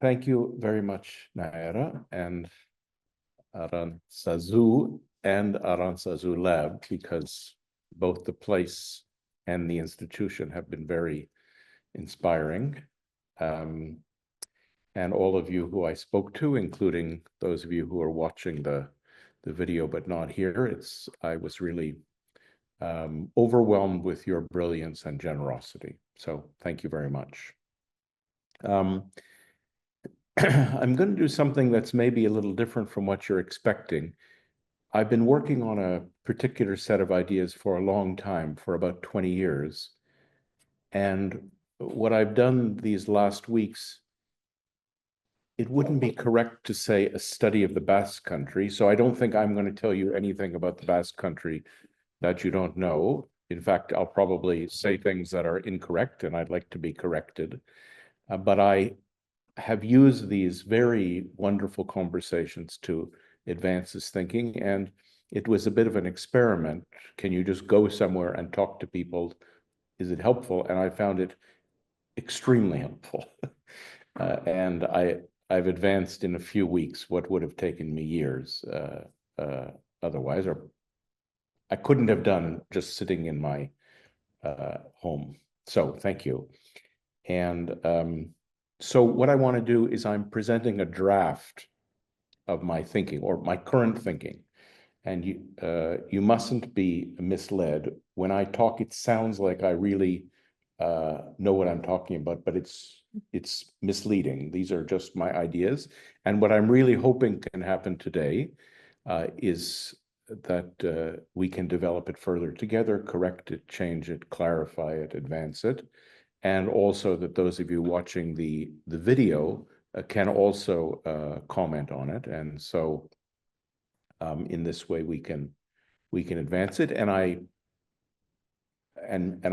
Thank you very much, Naira and Arantzazu and Arantzazulab, because both the place and the institution have been very inspiring. And all of you who I spoke to, including those of you who are watching the video but not here, I was really overwhelmed with your brilliance and generosity. So thank you very much. I'm going to do something that's maybe a little different from what you're expecting. I've been working on a particular set of ideas for a long time, for about 20 years. And what I've done these last weeks, it wouldn't be correct to say a study of the Basque Country. So I don't think I'm going to tell you anything about the Basque Country that you don't know. In fact, I'll probably say things that are incorrect, and I'd like to be corrected. But I have used these very wonderful conversations to advance this thinking. And it was a bit of an experiment. Can you just go somewhere and talk to people? Is it helpful? And I found it extremely helpful. And I've advanced in a few weeks what would have taken me years otherwise, or I couldn't have done just sitting in my home. So thank you. And so what I want to do is I'm presenting a draft of my thinking or my current thinking. And you mustn't be misled. When I talk, it sounds like I really know what I'm talking about, but it's misleading. These are just my ideas. And what I'm really hoping can happen today is that we can develop it further together, correct it, change it, clarify it, advance it. And also that those of you watching the video can also comment on it. And so in this way we can advance it. And I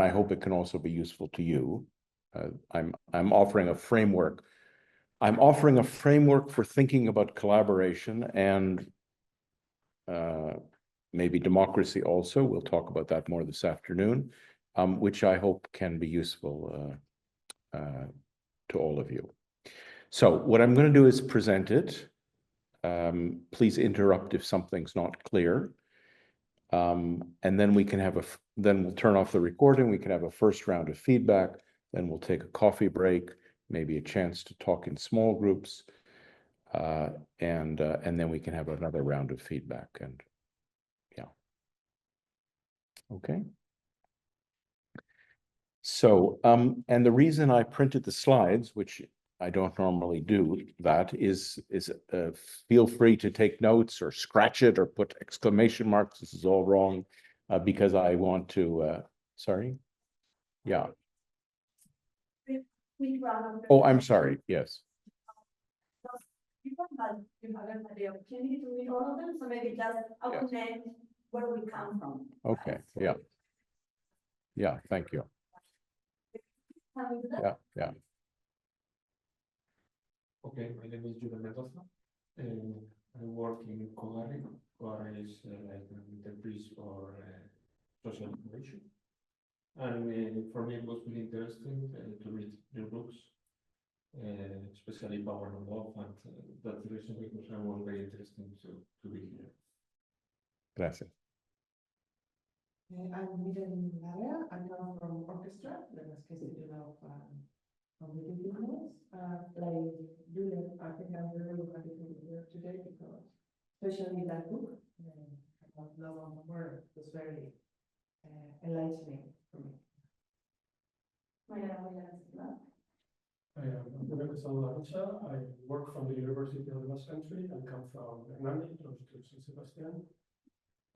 hope it can also be useful to you. I'm offering a framework. I'm offering a framework for thinking about collaboration and maybe democracy also. We'll talk about that more this afternoon, which I hope can be useful to all of you. So what I'm going to do is present it. Please interrupt if something's not clear. And then we can have then we'll turn off the recording. We can have a first round of feedback. Then we'll take a coffee break, maybe a chance to talk in small groups. And then we can have another round of feedback. And yeah. Okay. So, and the reason I printed the slides, which I don't normally do that, is feel free to take notes or scratch it or put exclamation marks. This is all wrong because I want to, sorry? Yeah. Oh, I'm sorry. Yes. You haven't had the opportunity to read all of them, so maybe just outline where we come from. Okay. Yeah. Yeah. Thank you. Yeah. Yeah. Okay, my name is Julian Mendoza, and I work in Kahane. Kahane is like an enterprise for social information. And for me, it was really interesting to read your books, especially Power and Love, and that's the reason because I was very interesting to be here. Gracias. I'm Miriam Lara. I come from orchestra, the Cascade of the beginners. Like Julian, I think I'm very happy to be here today because, especially that book, about Love on the Word, was very enlightening for me. My name is Arantzazulab-en. I am Lankidetza. I work from the University of the Basque Country and come from Hernani, close to San Sebastian.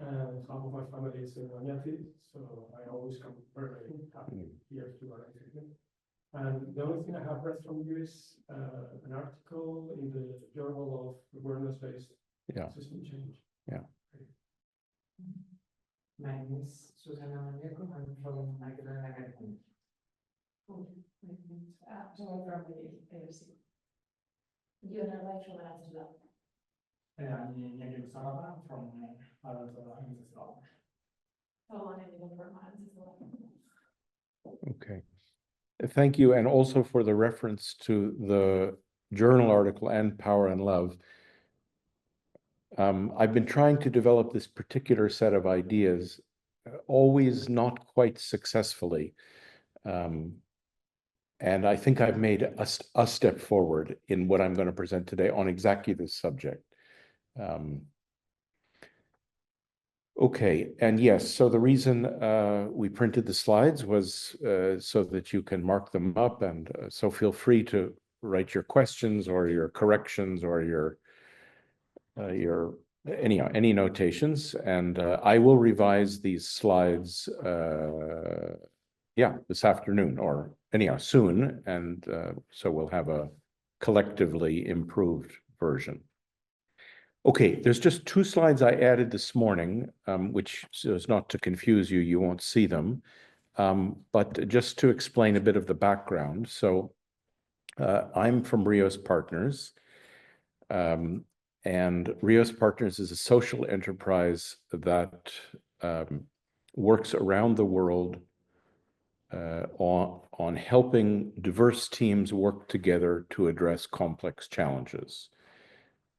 And half of my family is in Oñati, so I always come very happy here to Arantzazulab-en. And the only thing I have read from you is an article in the Journal of Awareness-Based System Change. Yeah. My name is zuzendariak. I'm from Lankidetza. So I'm from the ARC. You're not right from Arantzazulab-en. I'm from Arantzazulab-en. Oh, I didn't from Arantzazulab-en. Okay. Thank you, and also for the reference to the journal article and Power and Love. I've been trying to develop this particular set of ideas, always not quite successfully. And I think I've made a step forward in what I'm going to present today on exactly this subject. Okay, and yes, so the reason we printed the slides was so that you can mark them up, and so feel free to write your questions or your corrections or your any notations, and I will revise these slides this afternoon or anyhow soon, and so we'll have a collectively improved version. Okay, there's just 2 slides I added this morning, which is not to confuse you, you won't see them, but just to explain a bit of the background. So I'm from Reos Partners, and Reos Partners is a social enterprise that works around the world on helping diverse teams work together to address complex challenges.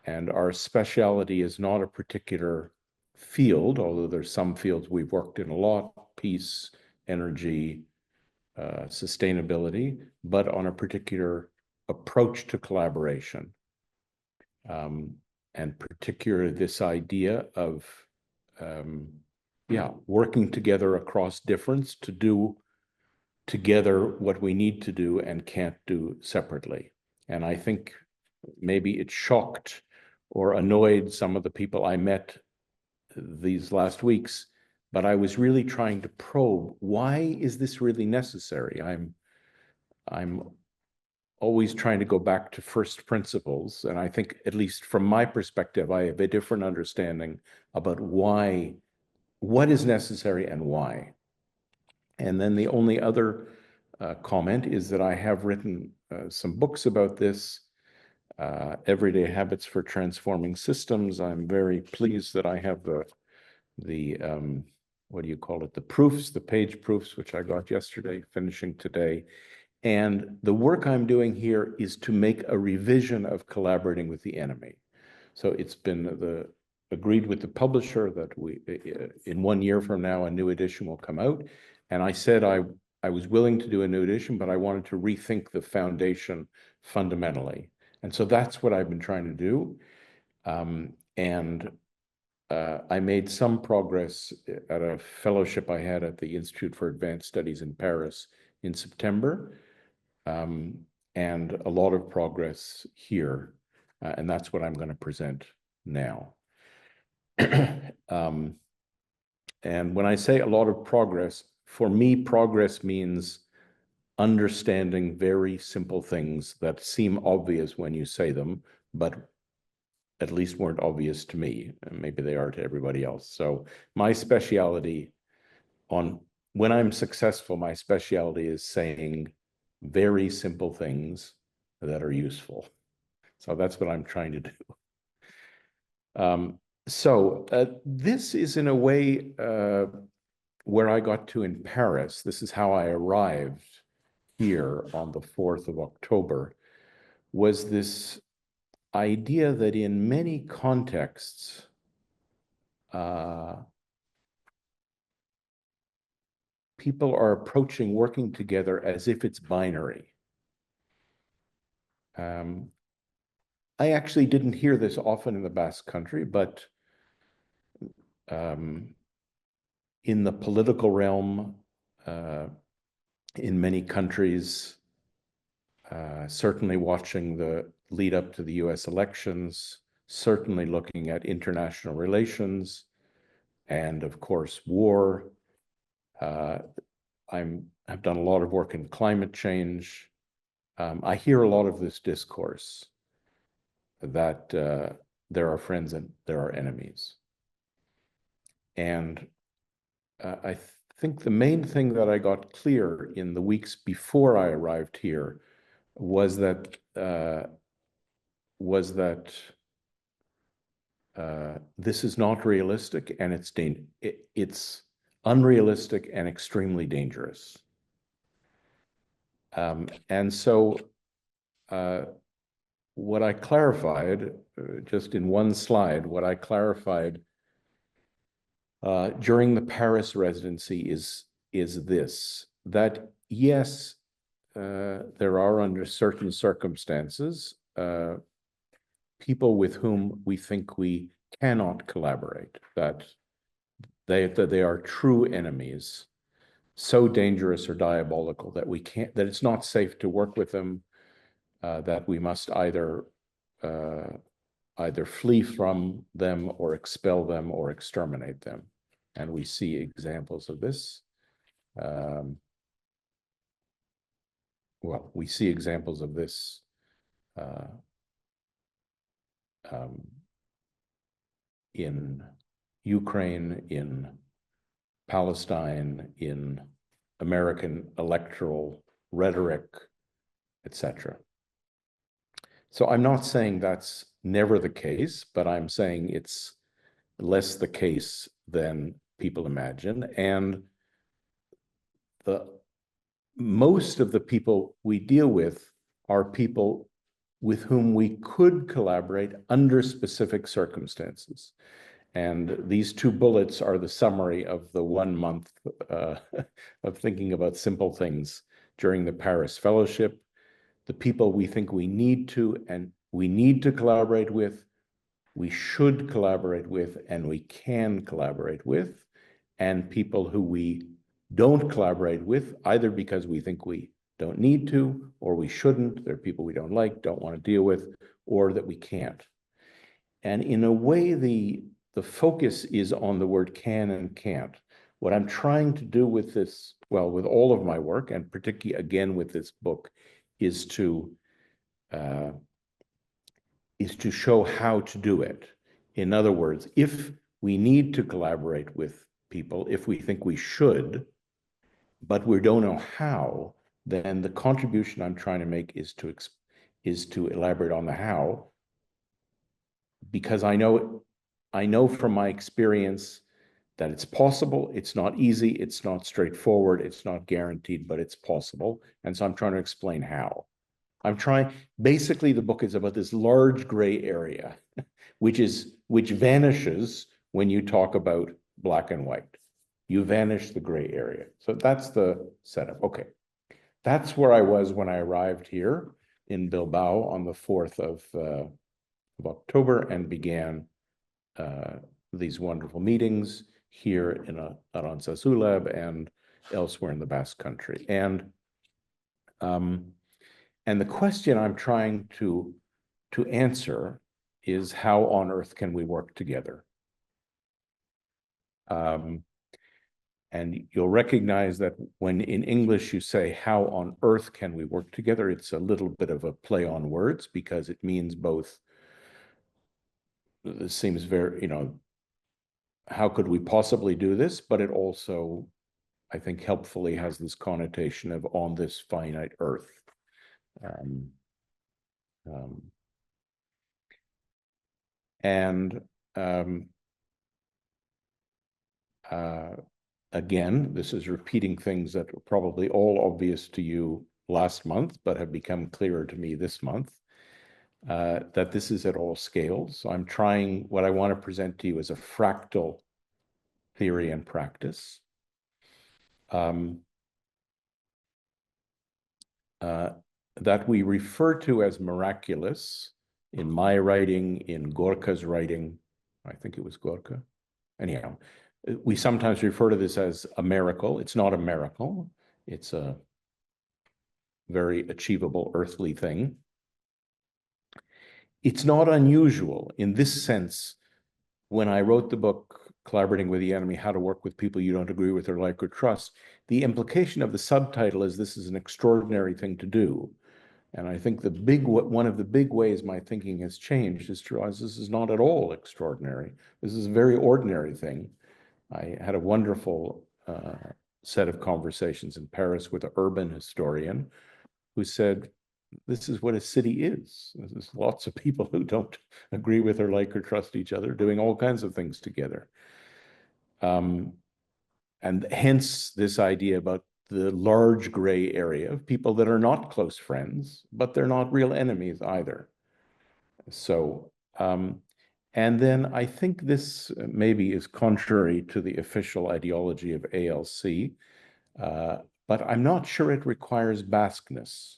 And our specialty is not a particular field, although there's some fields we've worked in a lot: peace, energy, sustainability, but on a particular approach to collaboration. And particularly this idea of working together across difference to do together what we need to do and can't do separately. And I think maybe it shocked or annoyed some of the people I met these last weeks, but I was really trying to probe, why is this really necessary? I'm always trying to go back to first principles, and I think, at least from my perspective, I have a different understanding about what is necessary and why. And then the only other comment is that I have written some books about this, Everyday Habits for Transforming Systems. I'm very pleased that I have the what do you call it? The proofs, the page proofs, which I got yesterday, finishing today. And the work I'm doing here is to make a revision of Collaborating with the Enemy. So it's been agreed with the publisher that in 1 year from now, a new edition will come out. And I said I was willing to do a new edition, but I wanted to rethink the foundation fundamentally. And so that's what I've been trying to do. I made some progress at a fellowship I had at the Institute for Advanced Studies in Paris in September, and a lot of progress here. And that's what I'm going to present now. And when I say a lot of progress, for me, progress means understanding very simple things that seem obvious when you say them, but at least weren't obvious to me, and maybe they are to everybody else. So my specialty when I'm successful, my specialty is saying very simple things that are useful. So that's what I'm trying to do. This is in a way where I got to in Paris. This is how I arrived here on the 4th of October, was this idea that in many contexts, people are approaching working together as if it's binary. I actually didn't hear this often in the Basque Country, but in the political realm, in many countries, certainly watching the lead up to the US elections, certainly looking at international relations, and of course, war. I've done a lot of work in climate change. I hear a lot of this discourse that there are friends and there are enemies. And I think the main thing that I got clear in the weeks before I arrived here was that this is not realistic, and it's unrealistic and extremely dangerous. And so what I clarified, just in one slide, what I clarified during the Paris residency is this, that yes, there are under certain circumstances, people with whom we think we cannot collaborate, that they are true enemies, so dangerous or diabolical that we can't, that it's not safe to work with them, that we must either flee from them or expel them or exterminate them. And we see examples of this. Well, we see examples of this in Ukraine, in Palestine, in American electoral rhetoric, etc. So I'm not saying that's never the case, but I'm saying it's less the case than people imagine. And most of the people we deal with are people with whom we could collaborate under specific circumstances. And these two bullets are the summary of the 1 month of thinking about simple things during the Paris Fellowship. The people we think we need to collaborate with, we should collaborate with, and we can collaborate with, and people who we don't collaborate with, either because we think we don't need to, or we shouldn't, they're people we don't like, don't want to deal with, or that we can't. And in a way, the focus is on the word can and can't. What I'm trying to do with this, well, with all of my work, and particularly again with this book, is to show how to do it. In other words, if we need to collaborate with people, if we think we should, but we don't know how, then the contribution I'm trying to make is to elaborate on the how, because I know from my experience that it's possible, it's not easy, it's not straightforward, it's not guaranteed, but it's possible. And so I'm trying to explain how. Basically the book is about this large gray area, which vanishes when you talk about black and white. You vanish the gray area. So that's the setup. Okay. That's where I was when I arrived here in Bilbao on the 4th of October and began these wonderful meetings here in Arantzazulab and elsewhere in the Basque Country. And the question I'm trying to answer is, how on earth can we work together? And you'll recognize that when in English you say, how on earth can we work together, it's a little bit of a play on words, because it means both. This seems very, how could we possibly do this? But it also, I think, helpfully has this connotation of on this finite earth. Again, this is repeating things that were probably all obvious to you last month, but have become clearer to me this month, that this is at all scales. So what I want to present to you is a fractal theory and practice. That we refer to as miraculous in my writing, in Gorka's writing. I think it was Gorka. Anyhow, we sometimes refer to this as a miracle. It's not a miracle. It's a very achievable earthly thing. It's not unusual in this sense. When I wrote the book, Collaborating with the Enemy, How to Work with People You Don't Agree With or Like or Trust, the implication of the subtitle is this is an extraordinary thing to do. And I think one of the big ways my thinking has changed is to realize this is not at all extraordinary. This is a very ordinary thing. I had a wonderful set of conversations in Paris with an urban historian who said, this is what a city is. There's lots of people who don't agree with or like or trust each other, doing all kinds of things together. And hence this idea about the large gray area of people that are not close friends, but they're not real enemies either. So, and then I think this maybe is contrary to the official ideology of ALC, but I'm not sure it requires Basqueness.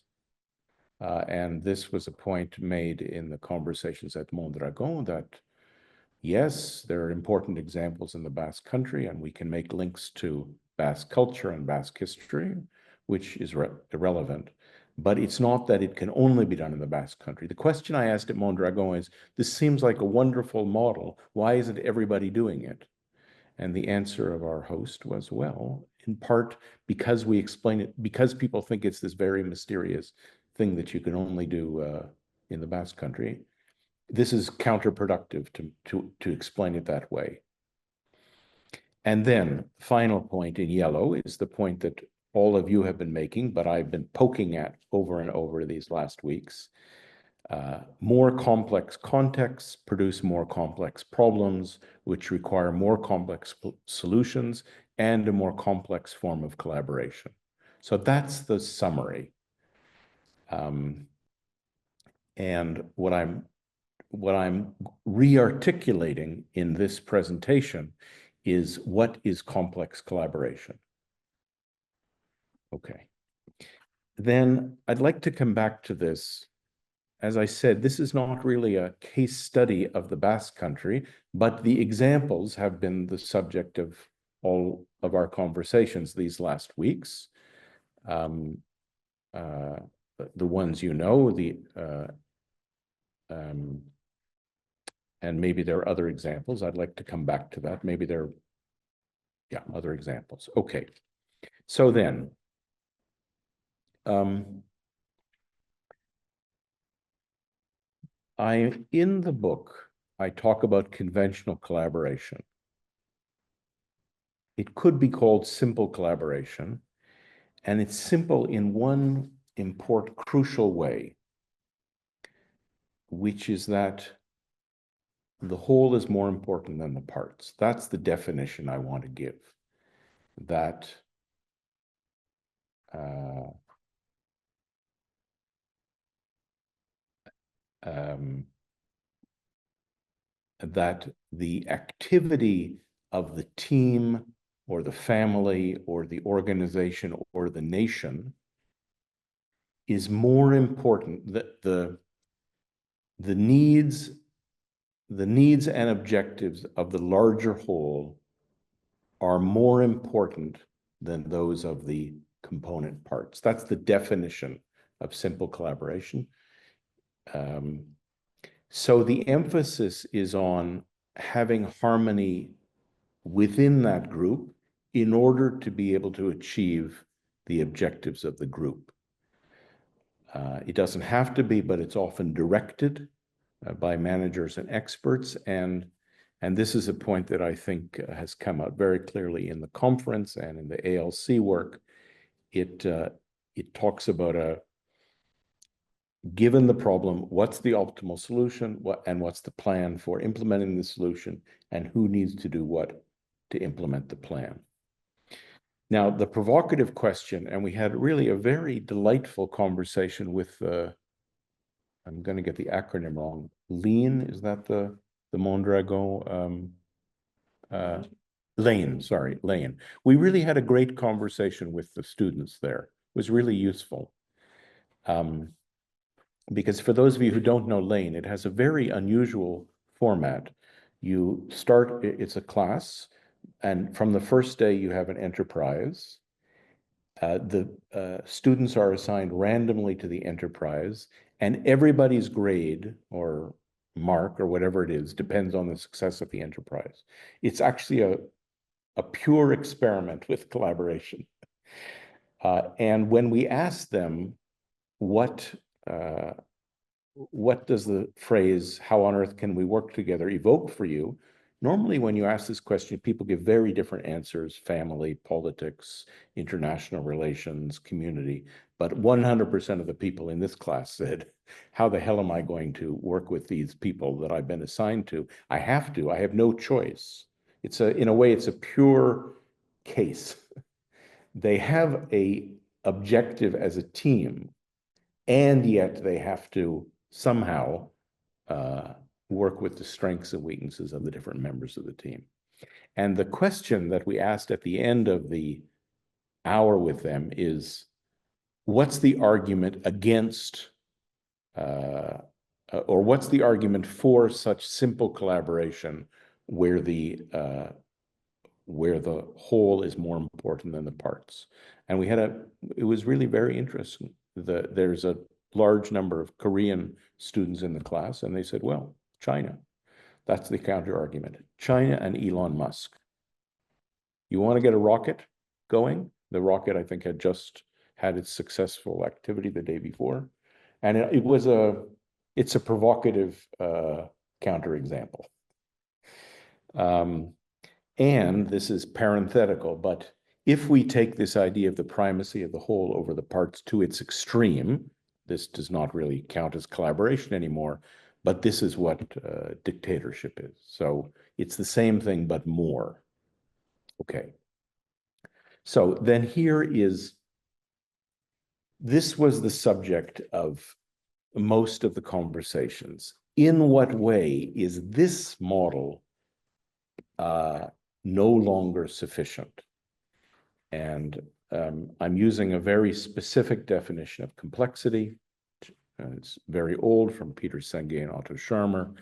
And this was a point made in the conversations at Mondragon that, yes, there are important examples in the Basque country, and we can make links to Basque culture and Basque history, which is irrelevant. But it's not that it can only be done in the Basque country. The question I asked at Mondragon is, this seems like a wonderful model. Why isn't everybody doing it? And the answer of our host was, well, in part because we explain it, because people think it's this very mysterious thing that you can only do in the Basque country. This is counterproductive to explain it that way. And then final point in yellow is the point that all of you have been making, but I've been poking at over and over these last weeks. More complex contexts produce more complex problems, which require more complex solutions and a more complex form of collaboration. So that's the summary. And what I'm re-articulating in this presentation is what is complex collaboration. Okay. Then I'd like to come back to this. As I said, this is not really a case study of the Basque country, but the examples have been the subject of all of our conversations these last weeks. The ones you know, and maybe there are other examples. I'd like to come back to that. Maybe there are, other examples. Okay. So then, in the book, I talk about conventional collaboration. It could be called simple collaboration, and it's simple in one important, crucial way, which is that the whole is more important than the parts. That's the definition I want to give. That that the activity of the team or the family or the organization or the nation is more important, that the needs and objectives of the larger whole are more important than those of the component parts. That's the definition of simple collaboration. So the emphasis is on having harmony within that group in order to be able to achieve the objectives of the group. It doesn't have to be, but it's often directed by managers and experts. And this is a point that I think has come out very clearly in the conference and in the ALC work. It talks about given the problem, what's the optimal solution, what's the plan for implementing the solution, and who needs to do what to implement the plan. Now, the provocative question, and we had really a very delightful conversation with I'm going to get the acronym wrong. Lean, is that the Mondragon? Lane, sorry, Lane. We really had a great conversation with the students there. It was really useful. Because for those of you who don't know Lane, it has a very unusual format. You start, it's a class, and from the first day you have an enterprise. The students are assigned randomly to the enterprise, and everybody's grade or mark or whatever it is depends on the success of the enterprise. It's actually a pure experiment with collaboration. And when we ask them what does the phrase, how on earth can we work together, evoke for you? Normally, when you ask this question, people give very different answers: family, politics, international relations, community. But 100% of the people in this class said, how the hell am I going to work with these people that I've been assigned to? I have to, I have no choice. In a way, it's a pure case. they have a objective as a team, and yet they have to somehow work with the strengths and weaknesses of the different members of the team. And the question that we asked at the end of the hour with them is, what's the argument against, or what's the argument for such simple collaboration where the whole is more important than the parts? And we had it was really very interesting. There's a large number of Korean students in the class, and they said, well, China. That's the counter argument. China and Elon Musk. You want to get a rocket going? The rocket, I think, had just had its successful activity the day before. And it's a provocative counterexample. And this is parenthetical, but if we take this idea of the primacy of the whole over the parts to its extreme, this does not really count as collaboration anymore, but this is what dictatorship is. So it's the same thing, but more. Okay. So then this was the subject of most of the conversations. In what way is this model no longer sufficient? And I'm using a very specific definition of complexity. It's very old, from Peter Senge and Otto Scharmer.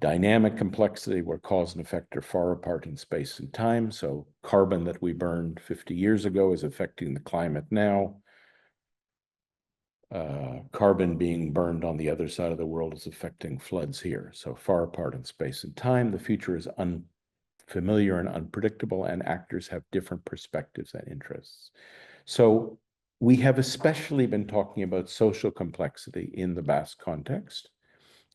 Dynamic complexity, where cause and effect are far apart in space and time. So carbon that we burned 50 years ago is affecting the climate now. Carbon being burned on the other side of the world is affecting floods here. So far apart in space and time. The future is unfamiliar and unpredictable, and actors have different perspectives and interests. So we have especially been talking about social complexity in the Basque context,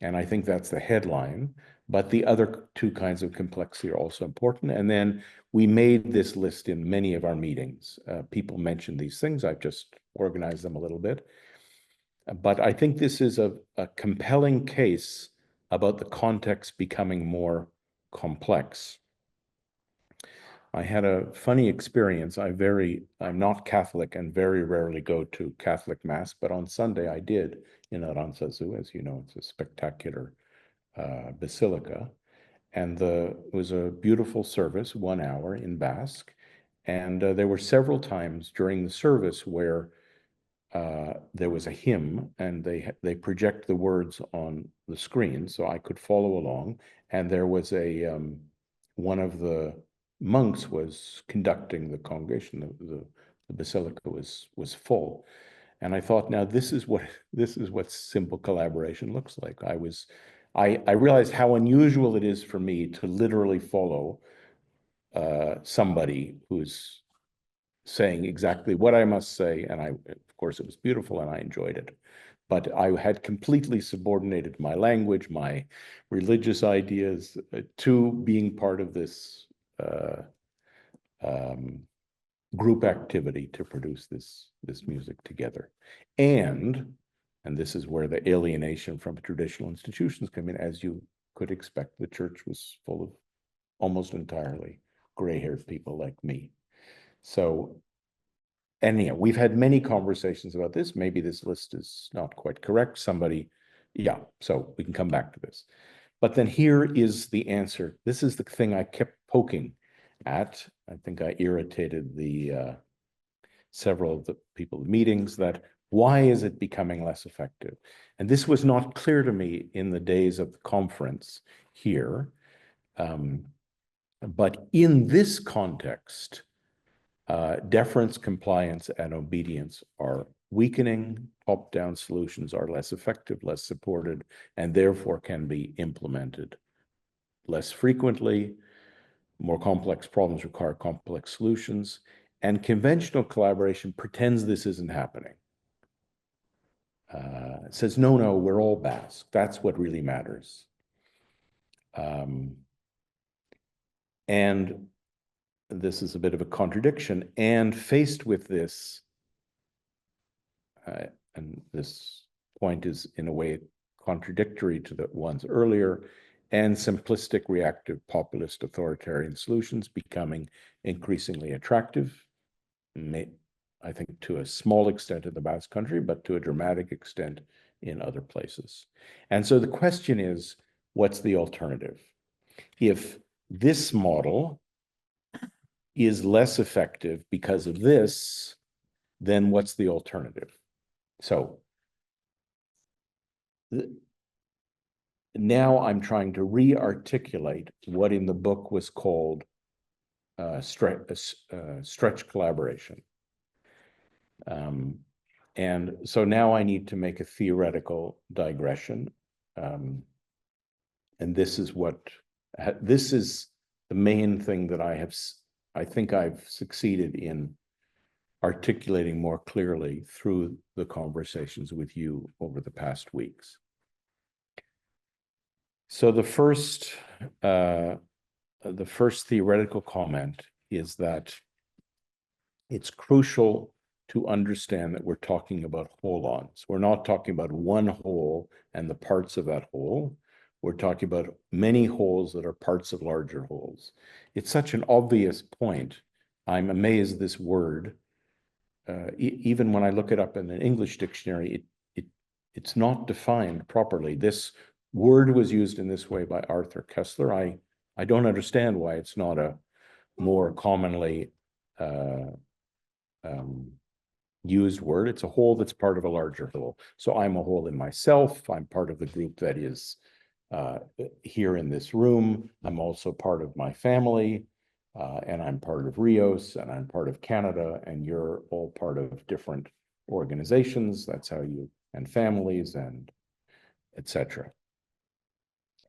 and I think that's the headline, but the other two kinds of complexity are also important. And then we made this list in many of our meetings. People mentioned these things. I've just organized them a little bit. But I think this is a compelling case about the context becoming more complex. I had a funny experience. I'm not Catholic and very rarely go to Catholic Mass, but on Sunday I did in Arantzazulab-en. As you know, it's a spectacular basilica. And it was a beautiful service, 1 hour in Basque. And there were several times during the service where there was a hymn, and they project the words on the screen so I could follow along. And there was one of the monks was conducting the congregation. The basilica was full, and I thought, now this is what simple collaboration looks like. I realized how unusual it is for me to literally follow somebody who's saying exactly what I must say, and of course it was beautiful and I enjoyed it. But I had completely subordinated my language, my religious ideas, to being part of this group activity to produce this music together. And this is where the alienation from traditional institutions come in. As you could expect, the church was full of almost entirely gray-haired people like me. So anyhow, we've had many conversations about this. Maybe this list is not quite correct. So we can come back to this. But then here is the answer. This is the thing I kept poking at. I think I irritated several of the people at meetings, that why is it becoming less effective? And this was not clear to me in the days of the conference here. But in this context, deference, compliance, and obedience are weakening. Top-down solutions are less effective, less supported, and therefore can be implemented less frequently. More complex problems require complex solutions, and conventional collaboration pretends this isn't happening. It says, no, we're all Basque. That's what really matters. And this is a bit of a contradiction. And faced with this, and this point is in a way contradictory to the ones earlier, and simplistic, reactive, populist, authoritarian solutions becoming increasingly attractive. I think to a small extent in the Basque Country, but to a dramatic extent in other places. And so the question is, what's the alternative? If this model is less effective because of this, then what's the alternative? So now I'm trying to re-articulate what in the book was called stretch collaboration. And so now I need to make a theoretical digression. And this is the main thing that I think I've succeeded in articulating more clearly through the conversations with you over the past weeks. So the first theoretical comment is that it's crucial to understand that we're talking about holons. We're not talking about one whole and the parts of that whole. We're talking about many wholes that are parts of larger wholes. It's such an obvious point. I'm amazed this word, even when I look it up in an English dictionary, it's not defined properly. This word was used in this way by Arthur Koestler. I don't understand why it's not a more commonly used word. It's a whole that's part of a larger whole. So I'm a whole in myself. I'm part of the group that is here in this room. I'm also part of my family, and I'm part of Reos, and I'm part of Canada, and you're all part of different organizations. That's how and families, and etc.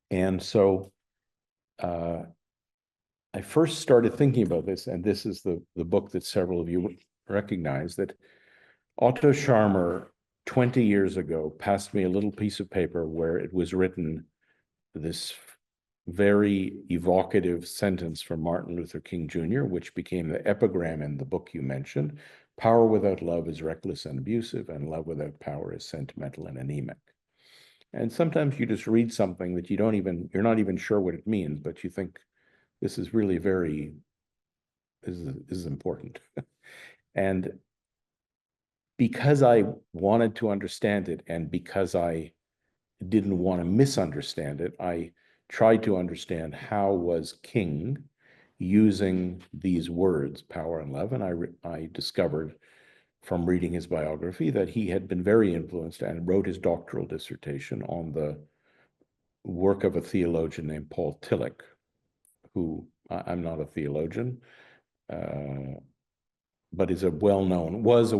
And so I first started thinking about this, and this is the book that several of you recognize, that Otto Scharmer 20 years ago passed me a little piece of paper where it was written this very evocative sentence from Martin Luther King Jr., which became the epigram in the book you mentioned: "Power without love is reckless and abusive, and love without power is sentimental and anemic." And sometimes you just read something that you're not even sure what it means, but you think this is really this is important. And because I wanted to understand it, and because I didn't want to misunderstand it, I tried to understand how was King using these words, power and love, and I discovered from reading his biography that he had been very influenced and wrote his doctoral dissertation on the work of a theologian named Paul Tillich, who I'm not a theologian, but is was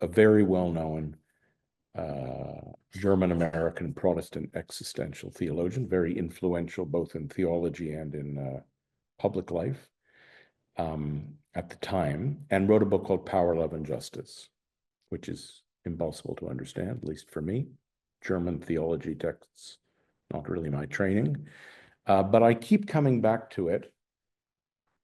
a very well-known German-American Protestant existential theologian, very influential both in theology and in public life at the time, and wrote a book called Power, Love, and Justice, which is impossible to understand, at least for me. German theology texts, not really my training. But I keep coming back to it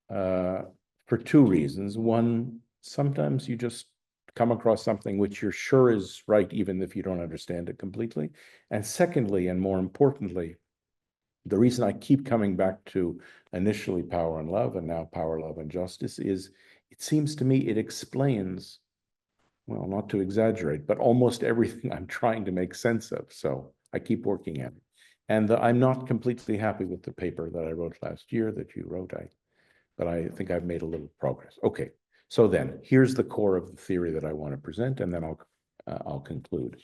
for two reasons. One, sometimes you just come across something which you're sure is right, even if you don't understand it completely. And secondly, and more importantly, the reason I keep coming back to initially Power and Love and now Power, Love, and Justice is it seems to me it explains, well, not to exaggerate, but almost everything I'm trying to make sense of. So I keep working at it. And I'm not completely happy with the paper that I wrote last year that you wrote, but I think I've made a little progress. Okay, so then here's the core of the theory that I want to present, and then I'll conclude.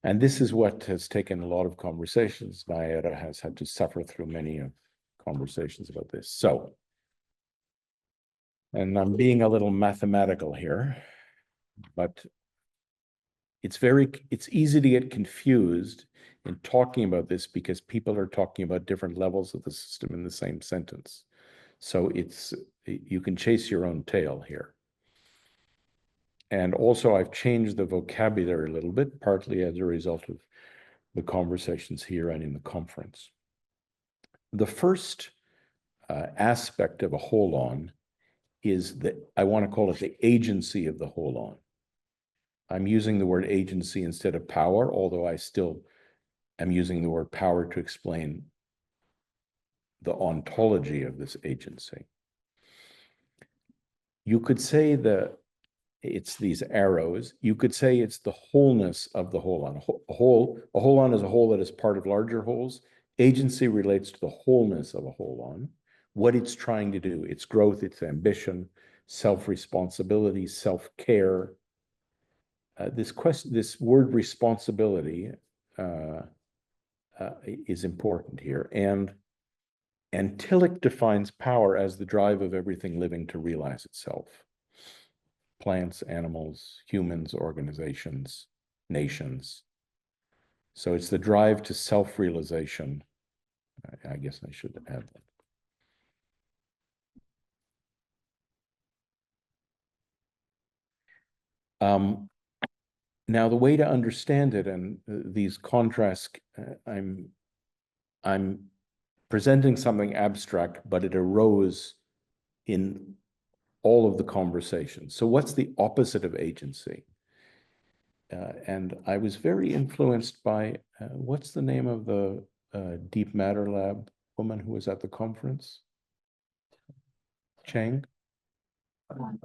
And this is what has taken a lot of conversations. Naira has had to suffer through many conversations about this. So, and I'm being a little mathematical here, but it's easy to get confused in talking about this because people are talking about different levels of the system in the same sentence. So you can chase your own tail here. And also I've changed the vocabulary a little bit, partly as a result of the conversations here and in the conference. The first aspect of a holon is I want to call it the agency of the holon. I'm using the word agency instead of power, although I still am using the word power to explain the ontology of this agency. You could say it's these arrows. You could say it's the wholeness of the holon. A holon is a whole that is part of larger wholes. Agency relates to the wholeness of a holon, what it's trying to do, its growth, its ambition, self-responsibility, self-care. This word responsibility is important here. And Tillich defines power as the drive of everything living to realize itself. Plants, animals, humans, organizations, nations. So it's the drive to self-realization. I guess I should add that. Now, the way to understand it, and these contrasts, I'm presenting something abstract, but it arose in all of the conversations. So what's the opposite of agency? And I was very influenced by, what's the name of the Deep Matter Lab woman who was at the conference? Chang?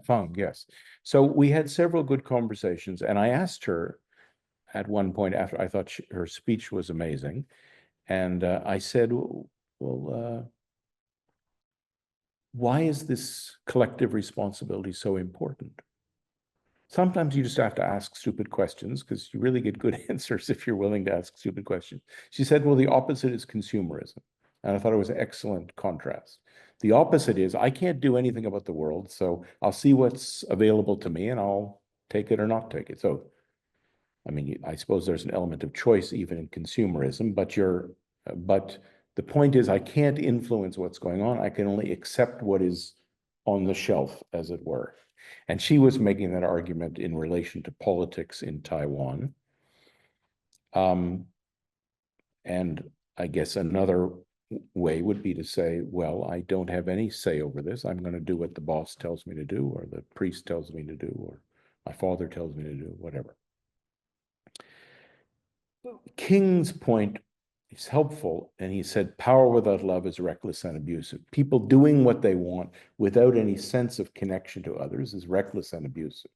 Fang, yes. So we had several good conversations, and I asked her at one point after I thought her speech was amazing. And I said, well, why is this collective responsibility so important? Sometimes you just have to ask stupid questions because you really get good answers if you're willing to ask stupid questions. She said, well, the opposite is consumerism. And I thought it was an excellent contrast. The opposite is I can't do anything about the world, so I'll see what's available to me and I'll take it or not take it. So, I mean, I suppose there's an element of choice even in consumerism, but the point is I can't influence what's going on. I can only accept what is on the shelf, as it were. And she was making that argument in relation to politics in Taiwan. And I guess another way would be to say, well, I don't have any say over this. I'm going to do what the boss tells me to do, or the priest tells me to do, or my father tells me to do, whatever. King's point is helpful, and he said, power without love is reckless and abusive. People doing what they want without any sense of connection to others is reckless and abusive.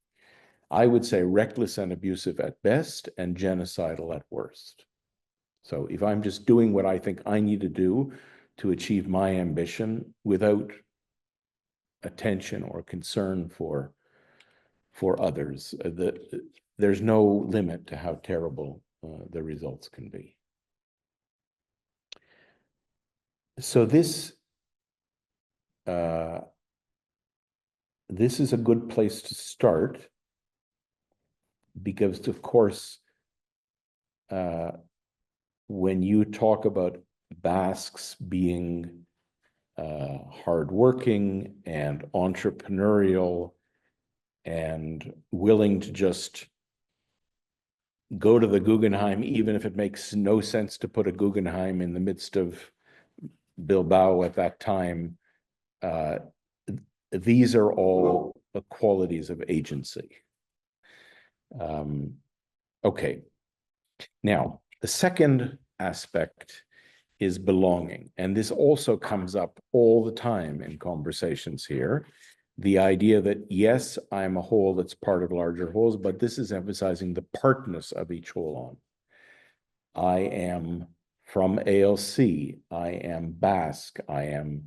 I would say reckless and abusive at best and genocidal at worst. So if I'm just doing what I think I need to do to achieve my ambition without attention or concern for others, there's no limit to how terrible the results can be. So this is a good place to start because, of course, when you talk about Basques being hardworking and entrepreneurial and willing to just go to the Guggenheim, even if it makes no sense to put a Guggenheim in the midst of Bilbao at that time, these are all the qualities of agency. Okay. Now, the second aspect is belonging. And this also comes up all the time in conversations here. The idea that, yes, I'm a whole that's part of larger wholes, but this is emphasizing the partness of each whole on. I am from ALC. I am Basque. I am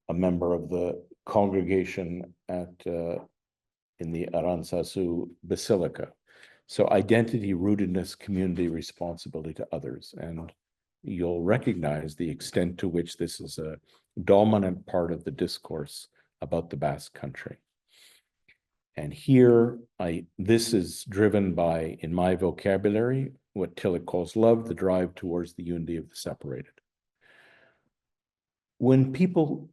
a member of the congregation in the Arantzazulab Basilica. So identity, rootedness, community, responsibility to others. And you'll recognize the extent to which this is a dominant part of the discourse about the Basque country. And here, this is driven by, in my vocabulary, what Tillich calls love, the drive towards the unity of the separated. When people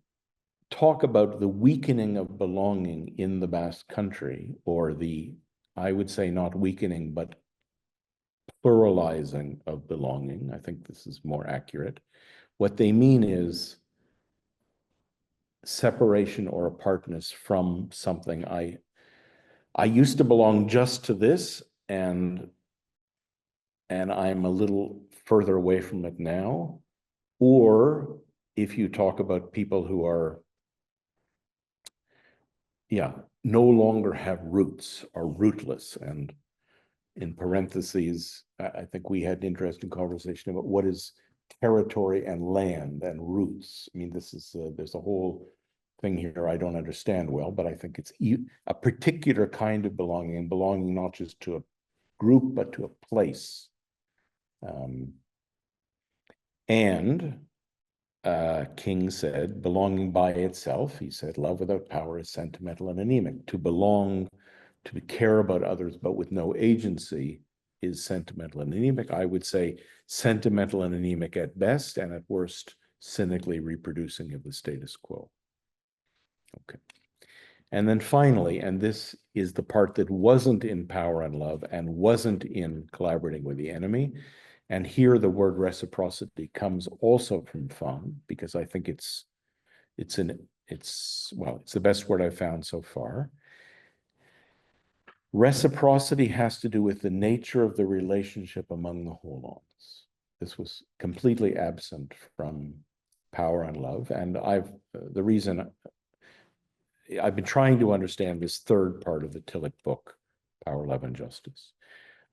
talk about the weakening of belonging in the Basque country, or the, I would say not weakening, but pluralizing of belonging, I think this is more accurate. What they mean is separation or apartness from something. I used to belong just to this, and I'm a little further away from it now. Or if you talk about people who are, no longer have roots, are rootless. And in parentheses, I think we had an interesting conversation about what is territory and land and roots. I mean, this is, there's a whole thing here I don't understand well, but I think it's a particular kind of belonging, and belonging not just to a group, but to a place. King said, belonging by itself, he said, love without power is sentimental and anemic. To belong, to care about others, but with no agency is sentimental and anemic. I would say sentimental and anemic at best, and at worst, cynically reproducing of the status quo. Okay. And then finally, and this is the part that wasn't in Power and Love and wasn't in Collaborating with the Enemy. And here the word reciprocity comes also from Fang, because I think it's the best word I've found so far. Reciprocity has to do with the nature of the relationship among the holons. This was completely absent from Power and Love. And the reason I've been trying to understand this third part of the Tillich book, Power, Love, and Justice.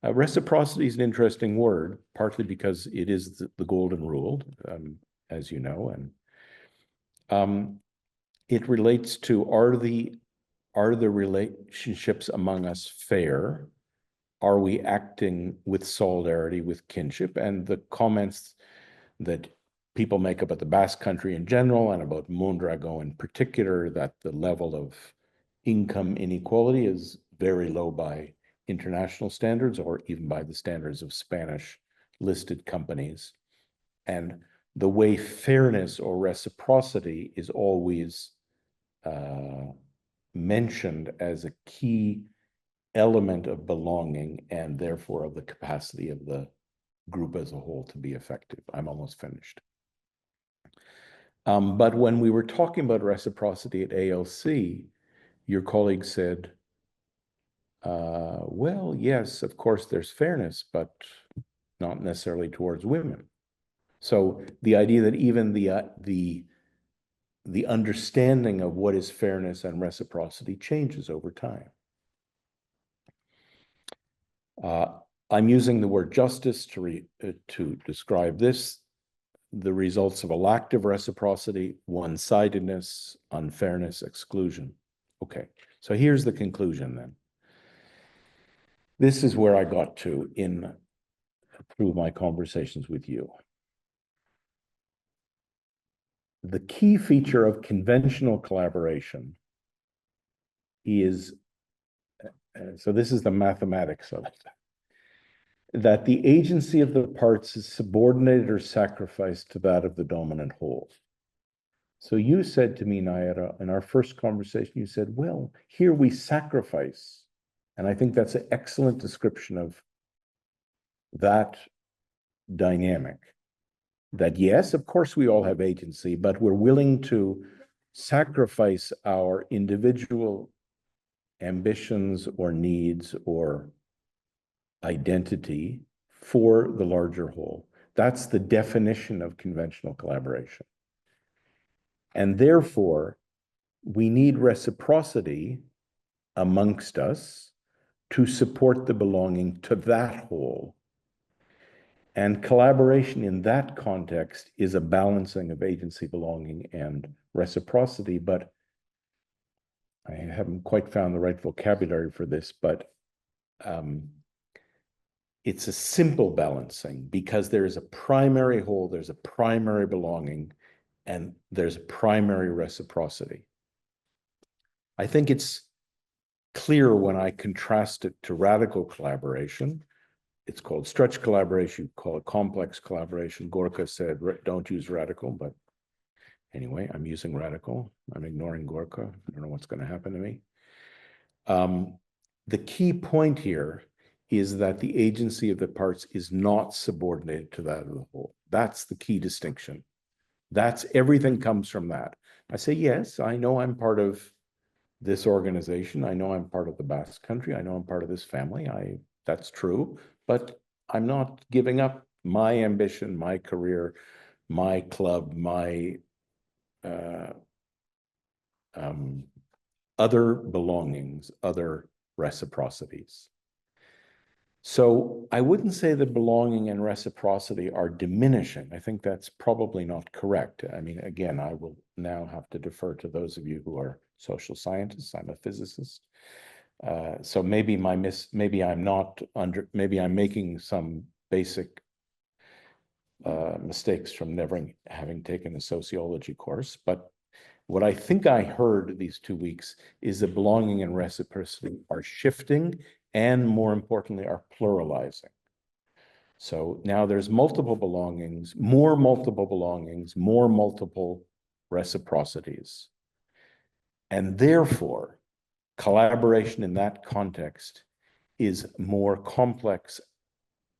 Reciprocity is an interesting word, partly because it is the golden rule, as you know, and it relates to are the relationships among us fair? Are we acting with solidarity, with kinship? And the comments that people make about the Basque Country in general and about Mondragon in particular, that the level of income inequality is very low by international standards, or even by the standards of Spanish listed companies. And the way fairness or reciprocity is always mentioned as a key element of belonging, and therefore of the capacity of the group as a whole to be effective. I'm almost finished. But when we were talking about reciprocity at ALC, your colleague said, well, yes, of course, there's fairness, but not necessarily towards women. So the idea that even the understanding of what is fairness and reciprocity changes over time. I'm using the word justice to describe this. The results of a lack of reciprocity, one-sidedness, unfairness, exclusion. Okay, so here's the conclusion then. This is where I got to through my conversations with you. The key feature of conventional collaboration is, so this is the mathematics of it, that the agency of the parts is subordinated or sacrificed to that of the dominant whole. So you said to me, Nayara, in our first conversation, you said, well, here we sacrifice. And I think that's an excellent description of that dynamic. That yes, of course, we all have agency, but we're willing to sacrifice our individual ambitions or needs or identity for the larger whole. That's the definition of conventional collaboration. And therefore, we need reciprocity amongst us to support the belonging to that whole. And collaboration in that context is a balancing of agency, belonging, and reciprocity, but I haven't quite found the right vocabulary for this, but it's a simple balancing because there is a primary whole, there's a primary belonging, and there's a primary reciprocity. I think it's clear when I contrast it to radical collaboration. It's called stretch collaboration, you call it complex collaboration. Gorka said, don't use radical, but anyway, I'm using radical. I'm ignoring Gorka. I don't know what's going to happen to me. The key point here is that the agency of the parts is not subordinated to that of the whole. That's the key distinction. That's everything comes from that. I say, yes, I know I'm part of this organization. I know I'm part of the Basque Country. I know I'm part of this family. That's true, but I'm not giving up my ambition, my career, my club, my other belongings, other reciprocities. So I wouldn't say that belonging and reciprocity are diminishing. I think that's probably not correct. I mean, again, I will now have to defer to those of you who are social scientists. I'm a physicist. So maybe maybe I'm making some basic mistakes from never having taken a sociology course. But what I think I heard these 2 weeks is that belonging and reciprocity are shifting and, more importantly, are pluralizing. So now there's multiple belongings, more multiple reciprocities. And therefore, collaboration in that context is more complex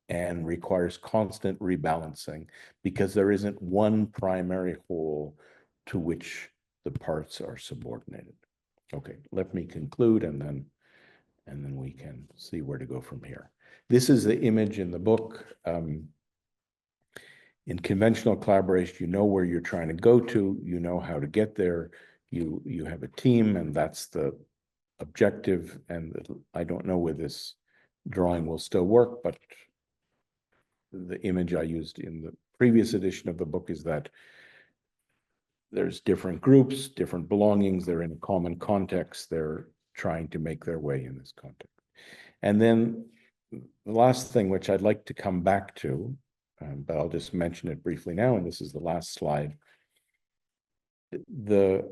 and requires constant rebalancing because there isn't one primary whole to which the parts are subordinated. Okay, let me conclude and then we can see where to go from here. This is the image in the book. In conventional collaboration, you know where you're trying to go to, you know how to get there, you have a team, and that's the objective. And I don't know whether this drawing will still work, but the image I used in the previous edition of the book is that there's different groups, different belongings, they're in a common context, they're trying to make their way in this context. And then the last thing, which I'd like to come back to, but I'll just mention it briefly now, and this is the last slide. The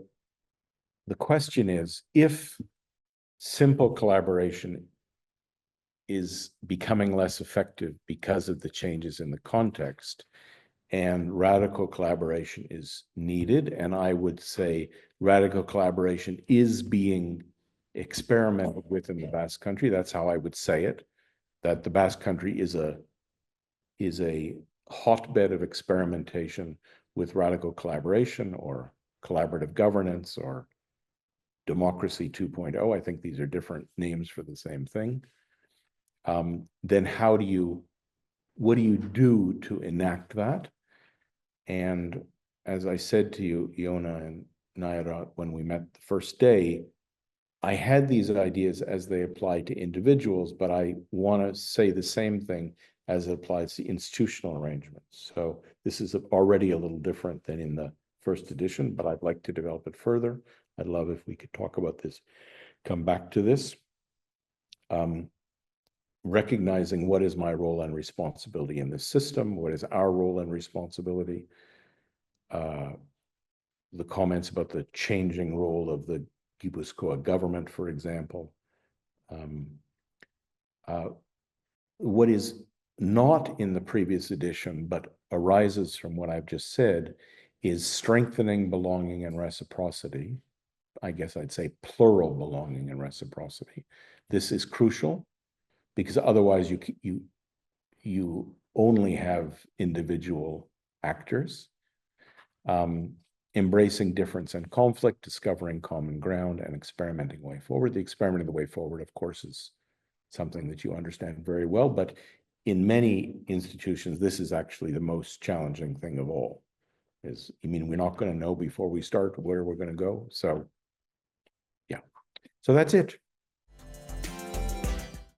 question is, if simple collaboration is becoming less effective because of the changes in the context, and radical collaboration is needed, and I would say radical collaboration is being experimented with in the Basque Country. That's how I would say it, that the Basque Country is a hotbed of experimentation with radical collaboration or collaborative governance or democracy 2.0. I think these are different names for the same thing. Then what do you do to enact that? And as I said to you, Iona and Naira, when we met the first day, I had these ideas as they apply to individuals, but I want to say the same thing as it applies to institutional arrangements. So this is already a little different than in the first edition, but I'd like to develop it further. I'd love if we could talk about this, come back to this. Recognizing what is my role and responsibility in this system, what is our role and responsibility, the comments about the changing role of the Gipuzkoa government, for example. What is not in the previous edition, but arises from what I've just said, is strengthening belonging and reciprocity. I guess I'd say plural belonging and reciprocity. This is crucial because otherwise you only have individual actors. Embracing difference and conflict, discovering common ground, and experimenting way forward. The experimenting the way forward, of course, is something that you understand very well, but in many institutions, this is actually the most challenging thing of all. We're not going to know before we start where we're going to go. So, yeah. So that's it.